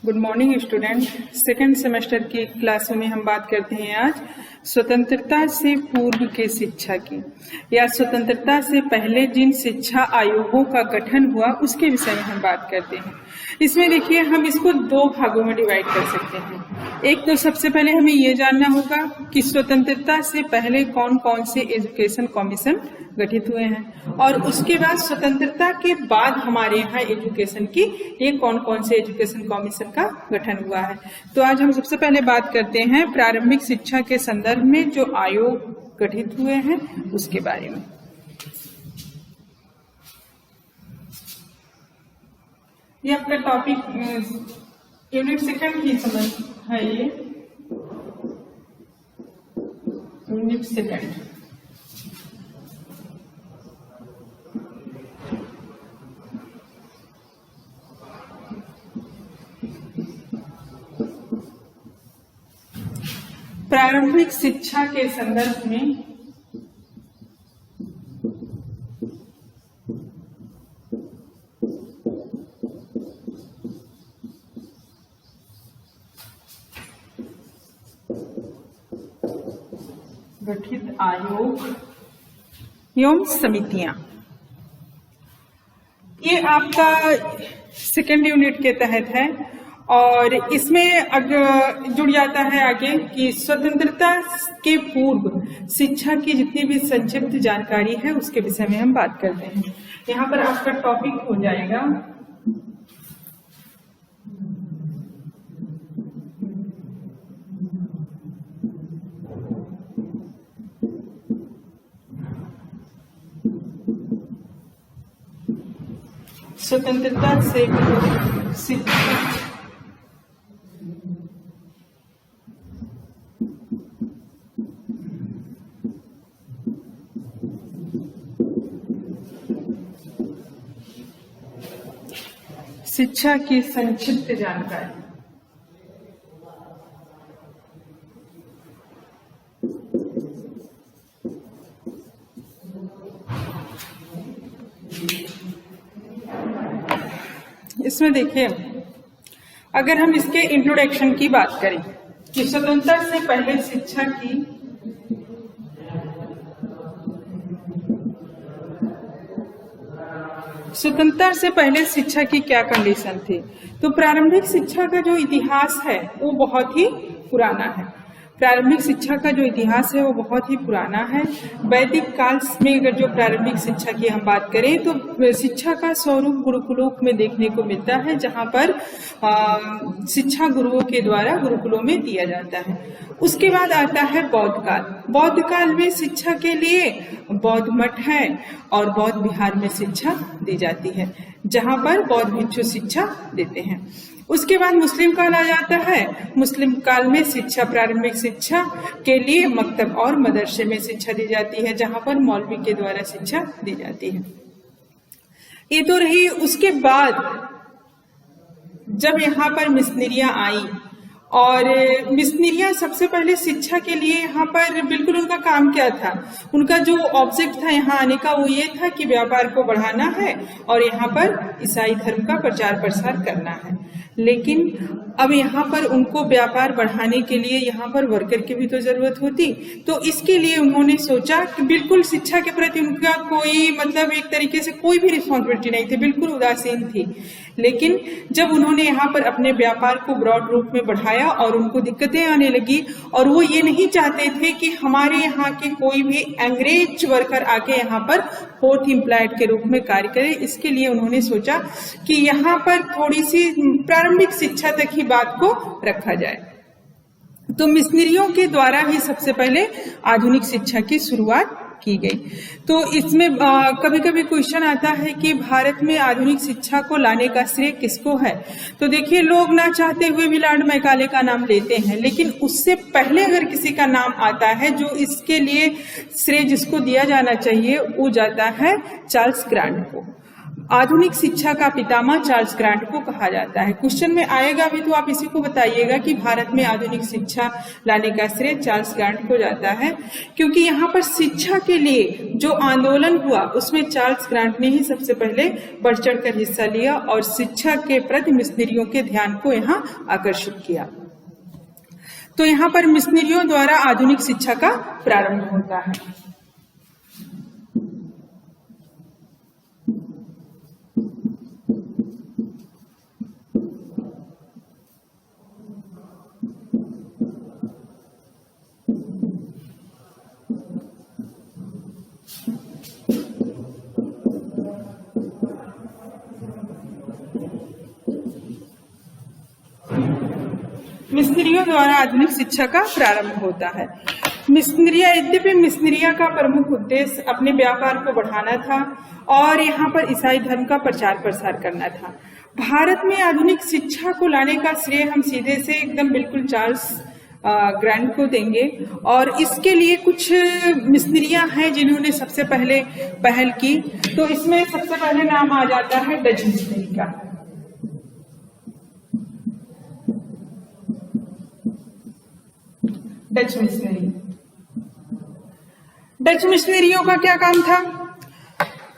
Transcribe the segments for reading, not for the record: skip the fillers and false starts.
Good morning student. Second semester की class में हम बात करते हैं आज स्वतंत्रता से पूर्व के शिक्षा की, या स्वतंत्रता से पहले जिन शिक्षा आयोगों का गठन हुआ उसके विषय में हम बात करते हैं। इसमें देखिए, हम इसको दो भागों में डिवाइड कर सकते हैं। एक तो सबसे पहले हमें ये जानना होगा कि स्वतंत्रता से पहले कौन कौन से एजुकेशन कमीशन गठित हुए हैं, और उसके बाद स्वतंत्रता के बाद हमारे यहाँ एजुकेशन की ये कौन कौन से एजुकेशन कमीशन का गठन हुआ है। तो आज हम सबसे पहले बात करते हैं प्रारंभिक शिक्षा के संदर्भ में जो आयोग गठित हुए हैं उसके बारे में। ये आपका टॉपिक यूनिट सेकंड की समझ है, ये यूनिट सेकंड। प्रारंभिक शिक्षा के संदर्भ में गठित आयोग एवं समितियां, ये आपका सेकेंड यूनिट के तहत है। और इसमें अगर जुड़ जाता है आगे कि स्वतंत्रता के पूर्व शिक्षा की जितनी भी संक्षिप्त जानकारी है उसके विषय में हम बात करते हैं। यहाँ पर आपका टॉपिक हो जाएगा स्वतंत्रता से पूर्व शिक्षा। शिक्षा की संक्षिप्त जानकारी। इसमें देखिए, अगर हम इसके इंट्रोडक्शन की बात करें कि स्वतंत्रता से पहले शिक्षा की स्वतंत्रता से पहले शिक्षा की क्या कंडीशन थी, तो प्रारंभिक शिक्षा का जो इतिहास है वो बहुत ही पुराना है। प्रारंभिक शिक्षा का जो इतिहास है वो बहुत ही पुराना है। वैदिक काल में अगर जो प्रारंभिक शिक्षा की हम बात करें तो शिक्षा का स्वरूप गुरुकुलों में देखने को मिलता है, जहाँ पर शिक्षा गुरुओं के द्वारा गुरुकुलों में दिया जाता है। उसके बाद आता है बौद्ध काल। बौद्ध काल में शिक्षा के लिए बौद्ध मठ है और बौद्ध विहार में शिक्षा दी जाती है, जहाँ पर बौद्ध भिक्षु शिक्षा देते हैं। उसके बाद मुस्लिम काल आ जाता है। मुस्लिम काल में शिक्षा, प्रारंभिक शिक्षा के लिए मकतब और मदरसे में शिक्षा दी जाती है, जहाँ पर मौलवी के द्वारा शिक्षा दी जाती है। ये तो रही। उसके बाद जब यहाँ पर मिशनरियां आई, और मिशनरियां सबसे पहले शिक्षा के लिए यहाँ पर बिल्कुल उनका काम क्या था, उनका जो ऑब्जेक्ट था यहाँ आने का वो ये था कि व्यापार को बढ़ाना है और यहाँ पर ईसाई धर्म का प्रचार प्रसार करना है। लेकिन अब यहाँ पर उनको व्यापार बढ़ाने के लिए यहाँ पर वर्कर की भी तो जरूरत होती, तो इसके लिए उन्होंने सोचा कि बिल्कुल शिक्षा के प्रति उनका कोई मतलब एक तरीके से कोई भी रिस्पॉन्सिबिलिटी नहीं थी, बिल्कुल उदासीन थी। लेकिन जब उन्होंने यहाँ पर अपने व्यापार को ब्रॉड रूप में बढ़ाया और उनको दिक्कतें आने लगी, और वो ये नहीं चाहते थे कि हमारे यहाँ के कोई भी अंग्रेज वर्कर आके यहाँ पर फोर्थ एम्प्लॉयड के रूप में कार्य करे, इसके लिए उन्होंने सोचा कि यहाँ पर थोड़ी सी प्रारंभिक शिक्षा तक ही बात को रखा जाए। तो मिशनरियों के द्वारा ही सबसे पहले आधुनिक शिक्षा की शुरुआत की गई। तो इसमें कभी कभी क्वेश्चन आता है कि भारत में आधुनिक शिक्षा को लाने का श्रेय किसको है। तो देखिए, लोग ना चाहते हुए भी लॉर्ड मैकाले का नाम लेते हैं, लेकिन उससे पहले अगर किसी का नाम आता है जो इसके लिए श्रेय जिसको दिया जाना चाहिए वो जाता है चार्ल्स ग्रांट को। आधुनिक शिक्षा का पितामह चार्ल्स ग्रांट को कहा जाता है। क्वेश्चन में आएगा भी तो आप इसी को बताइएगा कि भारत में आधुनिक शिक्षा लाने का श्रेय चार्ल्स ग्रांट को जाता है, क्योंकि यहाँ पर शिक्षा के लिए जो आंदोलन हुआ उसमें चार्ल्स ग्रांट ने ही सबसे पहले बढ़ चढ़कर हिस्सा लिया और शिक्षा के प्रति मिशनरियों के ध्यान को यहाँ आकर्षित किया। तो यहाँ पर मिशनरियों द्वारा आधुनिक शिक्षा का प्रारंभ होता है। मिशनरियों द्वारा आधुनिक शिक्षा का प्रारंभ होता है। यद्यपि मिशनरिया का प्रमुख उद्देश्य अपने व्यापार को बढ़ाना था और यहाँ पर ईसाई धर्म का प्रचार प्रसार करना था। भारत में आधुनिक शिक्षा को लाने का श्रेय हम सीधे से एकदम बिल्कुल चार्ल्स ग्रांट को देंगे, और इसके लिए कुछ मिशनरियां हैं जिन्होंने सबसे पहले पहल की। तो इसमें सबसे पहले नाम आ जाता है डच मिशनरी का। डच मिशनरियों का क्या काम था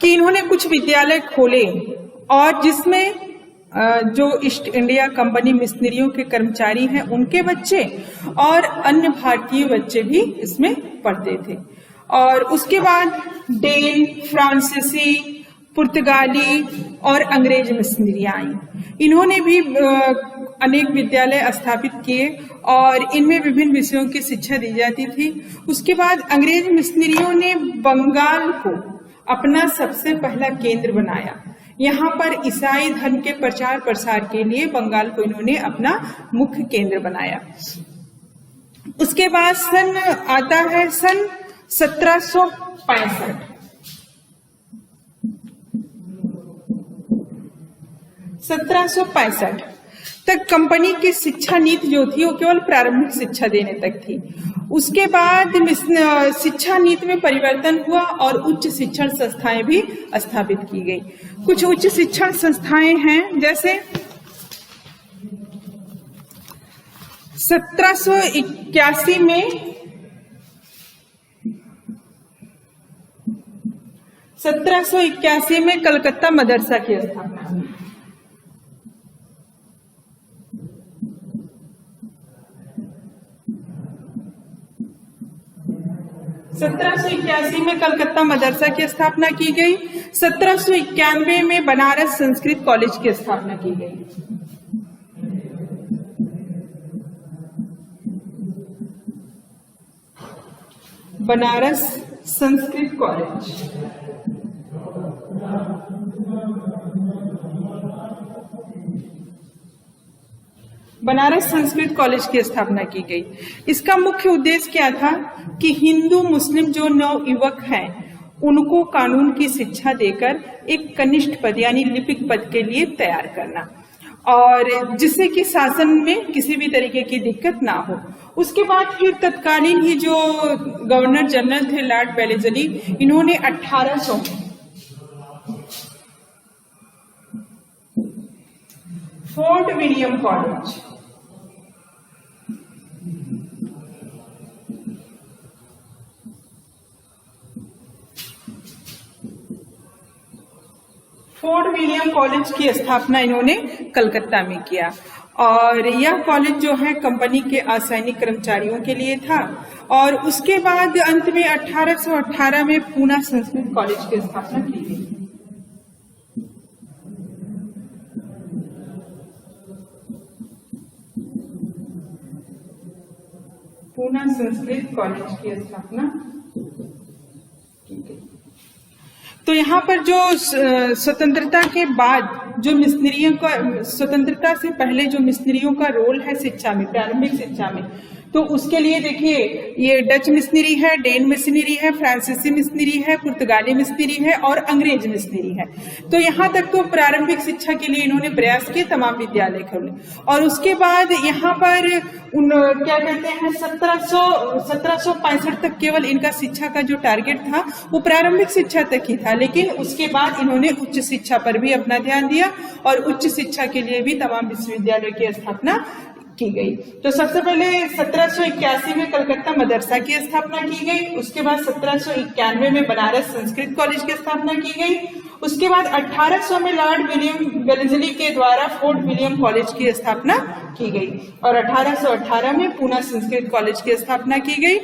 कि इन्होंने कुछ विद्यालय खोले और जिसमें जो ईस्ट इंडिया कंपनी मिशनरियों के कर्मचारी हैं उनके बच्चे और अन्य भारतीय बच्चे भी इसमें पढ़ते थे। और उसके बाद डेन, फ्रांसीसी, पुर्तगाली और अंग्रेज मिशनरियां आई। इन्होंने भी अनेक विद्यालय स्थापित किए और इनमें विभिन्न विषयों की शिक्षा दी जाती थी। उसके बाद अंग्रेज मिशनरियों ने बंगाल को अपना सबसे पहला केंद्र बनाया। यहाँ पर ईसाई धर्म के प्रचार प्रसार के लिए बंगाल को इन्होंने अपना मुख्य केंद्र बनाया। उसके बाद सन आता है सन 1765। 1765 तक कंपनी की शिक्षा नीति जो थी वो केवल प्रारंभिक शिक्षा देने तक थी। उसके बाद शिक्षा नीति में परिवर्तन हुआ और उच्च शिक्षण संस्थाएं भी स्थापित की गई। कुछ उच्च शिक्षण संस्थाएं हैं जैसे 1781 में कलकत्ता मदरसा की स्थापना हुई। 1781 में कलकत्ता मदरसा की स्थापना की गई। 1791 में बनारस संस्कृत कॉलेज की स्थापना की गई। बनारस संस्कृत कॉलेज। बनारस संस्कृत कॉलेज की स्थापना की गई। इसका मुख्य उद्देश्य क्या था कि हिंदू मुस्लिम जो नवयुवक हैं उनको कानून की शिक्षा देकर एक कनिष्ठ पद यानी लिपिक पद के लिए तैयार करना, और जिससे कि शासन में किसी भी तरीके की दिक्कत ना हो। उसके बाद फिर तत्कालीन ही जो गवर्नर जनरल थे लॉर्ड वेलेस्ली, इन्होंने 1800 fort William college, fort William college की स्थापना इन्होंने कलकत्ता में किया, और यह कॉलेज जो है कंपनी के असैनिक कर्मचारियों के लिए था। और उसके बाद अंत में 1818 में पूना संस्कृत कॉलेज की स्थापना की गई। पूना संस्कृत कॉलेज की स्थापना की गई। तो यहाँ पर जो स्वतंत्रता के बाद जो मिशनरियों का, स्वतंत्रता से पहले जो मिशनरियों का रोल है शिक्षा में, प्रारंभिक शिक्षा में, तो उसके लिए देखिए ये डच मिशनरी है, डेन मिशनरी है, फ्रांसीसी मिशनरी है, पुर्तगाली मिशनरी है और अंग्रेज मिशनरी है। तो यहाँ तक तो प्रारंभिक शिक्षा के लिए इन्होंने प्रयास किए, तमाम विद्यालय खोले। और उसके बाद यहाँ पर क्या कहते हैं 1765 तक केवल इनका शिक्षा का जो टारगेट था वो प्रारंभिक शिक्षा तक ही था, लेकिन उसके बाद इन्होंने उच्च शिक्षा पर भी अपना ध्यान दिया और उच्च शिक्षा के लिए भी तमाम विश्वविद्यालयों की स्थापना की गई। तो सबसे पहले 1781 में कलकत्ता मदरसा की स्थापना की गई। उसके बाद 1791 में बनारस संस्कृत कॉलेज की स्थापना की गई। उसके बाद 1800 में लॉर्ड विलियम वेलेस्ली के द्वारा फोर्ट विलियम कॉलेज की स्थापना की गई और 1818 में पूना संस्कृत कॉलेज की स्थापना की गई।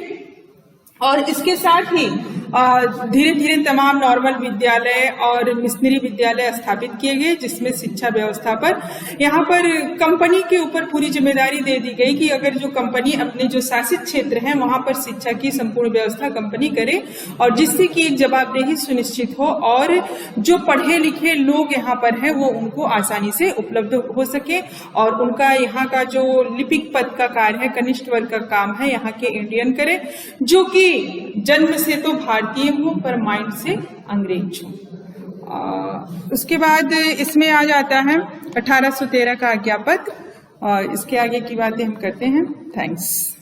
और इसके साथ ही धीरे धीरे तमाम नॉर्मल विद्यालय और मिशनरी विद्यालय स्थापित किए गए, जिसमें शिक्षा व्यवस्था पर यहाँ पर कंपनी के ऊपर पूरी जिम्मेदारी दे दी गई कि अगर जो कंपनी अपने जो शासित क्षेत्र हैं वहां पर शिक्षा की संपूर्ण व्यवस्था कंपनी करे और जिससे कि एक जवाबदेही सुनिश्चित हो और जो पढ़े लिखे लोग यहाँ पर हैं वो उनको आसानी से उपलब्ध हो सके और उनका यहाँ का जो लिपिक पद का कार्य है, कनिष्ठ वर्ग का काम है, यहाँ के इंडियन करे, जो कि जन्म से तो भारतीय हो पर माइंड से अंग्रेज हो। उसके बाद इसमें आ जाता है 1813 का आज्ञापत्र और इसके आगे की बातें हम करते हैं। थैंक्स।